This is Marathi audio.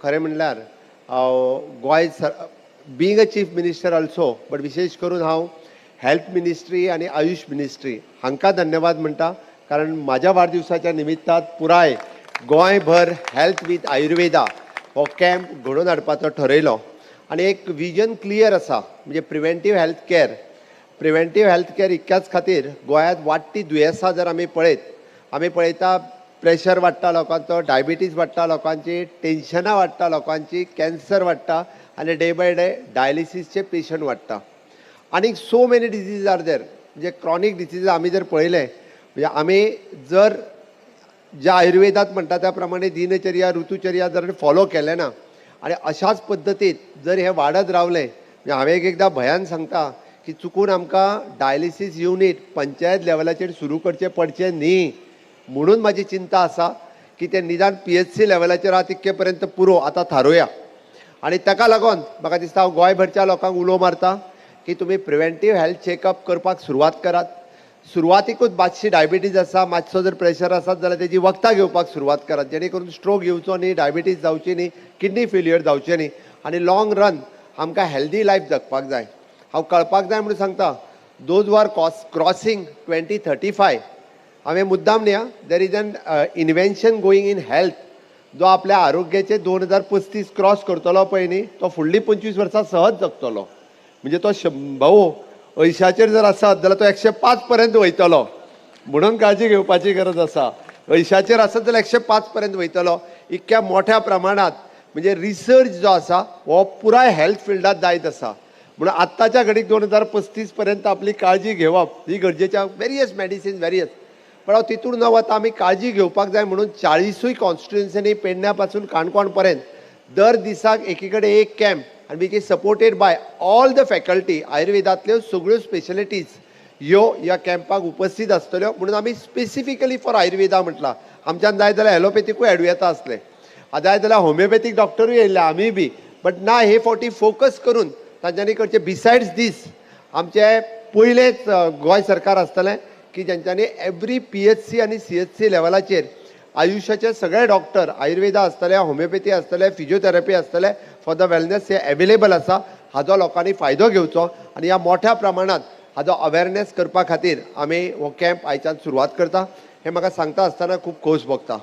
खरें म्हणल्यार Goa being a chief minister also but विशेष करून हांव हेल्थ मिनिस्ट्री आनी आयुष मिनिस्ट्री हांकां धन्यवाद म्हणटा, कारण म्हाज्या वाडदिवसाच्या निमित्तान पुराय गोंयभर हेल्थ विथ आयुर्वेदा हो कॅम्प घडोवन हाडपाचो ठरयलो आनी एक विजन क्लियर आसा, म्हणजे प्रिव्हेंटीव हेल्थ केअर इतक्याच खातीर गोंयांत वाडटी दुयेंसां जर आमी पळयता प्रेशर वाडटा लोकांचो, डायबिटीज वाडटा लोकांची, टेन्शनां वाडटा लोकांची, कॅन्सर वाडटा आनी डे बाय डे डायलिसीसचे पेशंट वाडटा. आनी so many disease are there, म्हणजे क्रॉनीक डिजीज आमी जर पळयले म्हणजे आमी जर ज्या आयुर्वेदात म्हणटा त्या प्रमाणे दिनचर्या ऋतुचर्या जर फॉलो केले ना आनी अशाच पद्दतीत जर हे वाडत रावले, म्हणजे हांवें एकदां भयान सांगता की चुकून आमकां डायलिसीस युनीट पंचायत लेवलाचेर सुरू करचें पडचें न्ही म्हणून म्हाजी चिंता आसा की ते निदान PHC लेवलाचेर आहा तितके पर्यंत पुरो आतां थारोवया. आनी ताका लागून म्हाका दिसता हांव गोंयभरच्या लोकांक उलो मारता की तुमी प्रिव्हेंटीव हेल्थ चॅकअप करपाक सुरवात करात. सुरवातीकूच मातशी डायबिटीज आसा, मातसो जर प्रेशर आसत जाल्यार तेजी वखदां घेवपाक सुरवात करात, जेणे करून स्ट्रोक येवचो न्ही, डायबिटीज जावची न्ही, किडनी फेल्युअर जावचें न्ही आनी लॉंग रन आमकां हेल्दी लायफ जगपाक जाय. हांव कळपाक जाय म्हणून सांगता, दोज आर क्रॉसींग 2035 हांवें मुद्दाम न्ही, there is an invention going in health जो आपल्या आरोग्याचे 2035 क्रॉस करतलो पळय न्ही, तो फुडलीं 25 वर्सां सहज जगतलो. म्हणजे तो 80 जर आसत जाल्यार तो 105 पर्यंत वयतलो, म्हणून काळजी घेवपाची गरज आसा. 80 आसत जाल्यार 105 पर्यंत वयतलो. इतक्या मोठ्या प्रमाणात म्हणजे रिसर्च जो आसा हो पुराय हेल्थ फिल्डात जायत आसा. म्हणून आत्ताच्या घडीक 2035 पर्यंत आपली काळजी घेवप ही गरजेची. वेरियस मेडिसिन पण हांव तितून न वता आमी काळजी घेवपाक जाय म्हणून 40 कॉन्स्टिट्युएन्सीनी पेडण्या पासून काणकोण पर्यंत दर दिसाक एकीकडे एक कॅम्प आनी which is supported by all the faculty, आयुर्वेदांतल्यो सगळ्यो स्पेशलिटीज ह्या कॅम्पाक उपस्थित आसतल्यो. म्हणून आमी स्पेसिफिकली फॉर आयुर्वेदा म्हटलां. आमच्यान जाय जाल्यार एलोपॅथीकूय हाडूं येता आसले, जाय जाल्यार होमिओपॅथीक डॉक्टरूय येयल्ले आमी बी, बट ना हे फावटी फोकस करून तांच्यांनी करचें. बिसायड्स दीस आमचे पयलेच गोंय सरकार आसतलें की जेंच्यांनी एवरी PHC आनी CHC लेवलाचेर आयुशाचे सगळे डॉक्टर, आयुर्वेदा आसतले, होमिओपॅथी आसतले, फिजिओथेरपी आसतले, फॉर द वेलनेस हे अवेलेबल आसा. हाजो लोकांनी फायदो घेवचो आनी ह्या मोठ्या प्रमाणात हाजो अवेरनेस करपा खातीर आमी हो कॅम्प आयच्यान सुरवात करता. हे म्हाका सांगता आसतना खूब खोस भोगता.